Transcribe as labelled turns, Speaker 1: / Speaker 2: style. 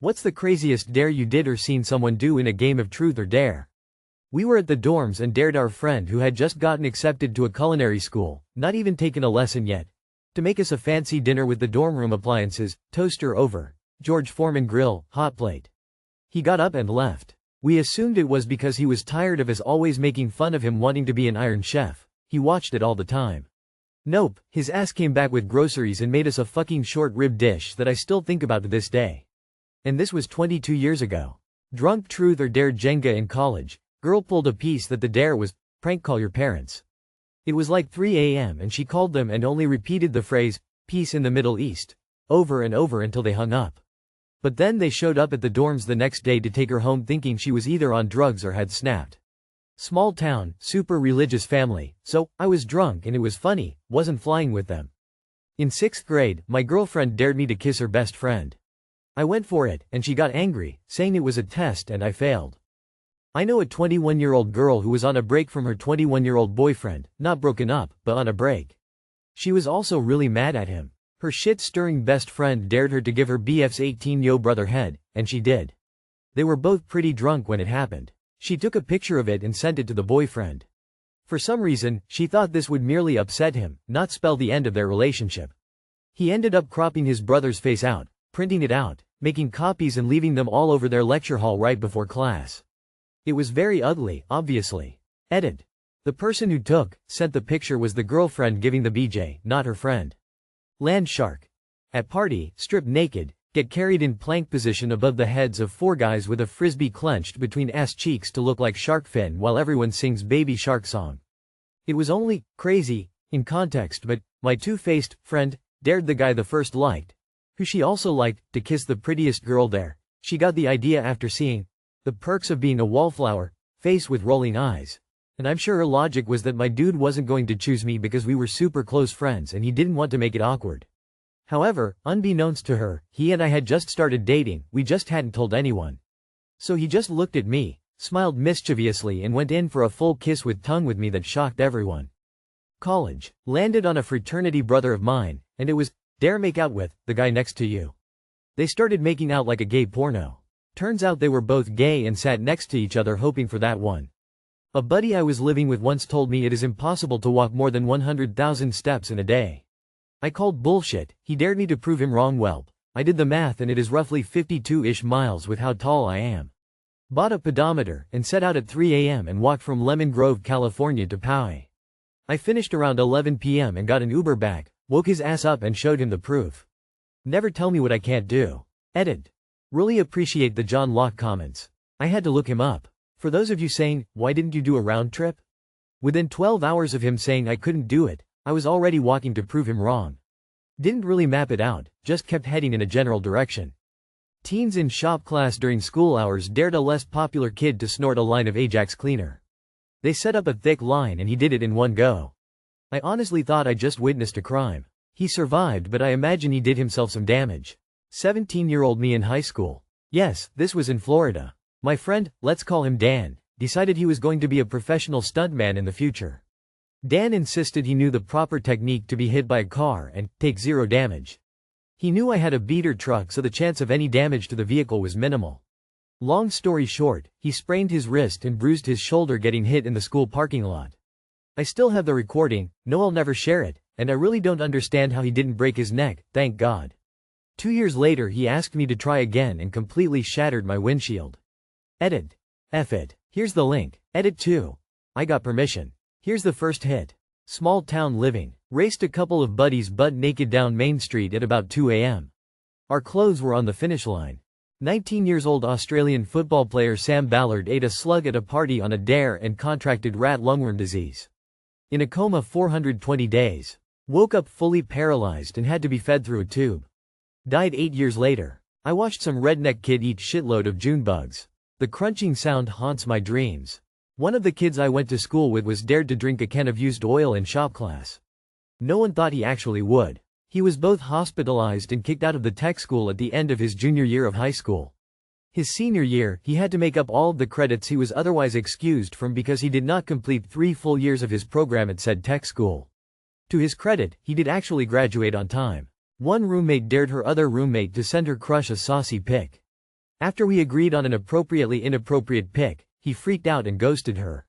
Speaker 1: What's the craziest dare you did or seen someone do in a game of truth or dare? We were at the dorms and dared our friend who had just gotten accepted to a culinary school, not even taken a lesson yet, to make us a fancy dinner with the dorm room appliances, toaster over, George Foreman grill, hot plate. He got up and left. We assumed it was because he was tired of us always making fun of him wanting to be an Iron Chef. He watched it all the time. Nope, his ass came back with groceries and made us a fucking short rib dish that I still think about to this day. And this was 22 years ago. Drunk truth or dare Jenga in college. Girl pulled a piece that the dare was, prank call your parents. It was like 3 a.m. and she called them and only repeated the phrase, peace in the Middle East, over and over until they hung up. But then they showed up at the dorms the next day to take her home thinking she was either on drugs or had snapped. Small town, super religious family, so, I was drunk and it was funny, wasn't flying with them. In 6th grade, my girlfriend dared me to kiss her best friend. I went for it, and she got angry, saying it was a test and I failed. I know a 21-year-old girl who was on a break from her 21-year-old boyfriend, not broken up, but on a break. She was also really mad at him. Her shit-stirring best friend dared her to give her BF's 18-yo brother head, and she did. They were both pretty drunk when it happened. She took a picture of it and sent it to the boyfriend. For some reason, she thought this would merely upset him, not spell the end of their relationship. He ended up cropping his brother's face out, printing it out, making copies and leaving them all over their lecture hall right before class. It was very ugly, obviously. Edit. The person who sent the picture was the girlfriend giving the BJ, not her friend. Land shark. At party, strip naked, get carried in plank position above the heads of 4 guys with a frisbee clenched between ass cheeks to look like shark fin while everyone sings Baby Shark song. It was only crazy in context, but my two-faced friend dared the guy the first liked, who she also liked, to kiss the prettiest girl there. She got the idea after seeing the perks of being a wallflower, face with rolling eyes. And I'm sure her logic was that my dude wasn't going to choose me because we were super close friends and he didn't want to make it awkward. However, unbeknownst to her, he and I had just started dating, we just hadn't told anyone. So he just looked at me, smiled mischievously and went in for a full kiss with tongue with me that shocked everyone. College. Landed on a fraternity brother of mine, and it was, dare make out with, the guy next to you. They started making out like a gay porno. Turns out they were both gay and sat next to each other hoping for that one. A buddy I was living with once told me it is impossible to walk more than 100,000 steps in a day. I called bullshit. He dared me to prove him wrong. Well, I did the math and it is roughly 52-ish miles with how tall I am. Bought a pedometer and set out at 3 a.m. and walked from Lemon Grove, California to Poway. I finished around 11 p.m. and got an Uber back, woke his ass up and showed him the proof. Never tell me what I can't do. Edit. Really appreciate the John Locke comments. I had to look him up. For those of you saying, why didn't you do a round trip? Within 12 hours of him saying I couldn't do it, I was already walking to prove him wrong. Didn't really map it out, just kept heading in a general direction. Teens in shop class during school hours dared a less popular kid to snort a line of Ajax cleaner. They set up a thick line and he did it in one go. I honestly thought I just witnessed a crime. He survived, but I imagine he did himself some damage. 17-year-old me in high school. Yes, this was in Florida. My friend, let's call him Dan, decided he was going to be a professional stuntman in the future. Dan insisted he knew the proper technique to be hit by a car and take 0 damage. He knew I had a beater truck, so the chance of any damage to the vehicle was minimal. Long story short, he sprained his wrist and bruised his shoulder getting hit in the school parking lot. I still have the recording, no, I'll never share it, and I really don't understand how he didn't break his neck, thank God. 2 years later he asked me to try again and completely shattered my windshield. Edit. F it. Here's the link. Edit 2. I got permission. Here's the first hit. Small town living. Raced a couple of buddies butt naked down Main Street at about 2 a.m. Our clothes were on the finish line. 19-year-old Australian football player Sam Ballard ate a slug at a party on a dare and contracted rat lungworm disease. In a coma 420 days. Woke up fully paralyzed and had to be fed through a tube. Died 8 years later. I watched some redneck kid eat shitload of June bugs. The crunching sound haunts my dreams. One of the kids I went to school with was dared to drink a can of used oil in shop class. No one thought he actually would. He was both hospitalized and kicked out of the tech school at the end of his junior year of high school. His senior year, he had to make up all of the credits he was otherwise excused from because he did not complete 3 full years of his program at said tech school. To his credit, he did actually graduate on time. One roommate dared her other roommate to send her crush a saucy pic. After we agreed on an appropriately inappropriate pic, he freaked out and ghosted her.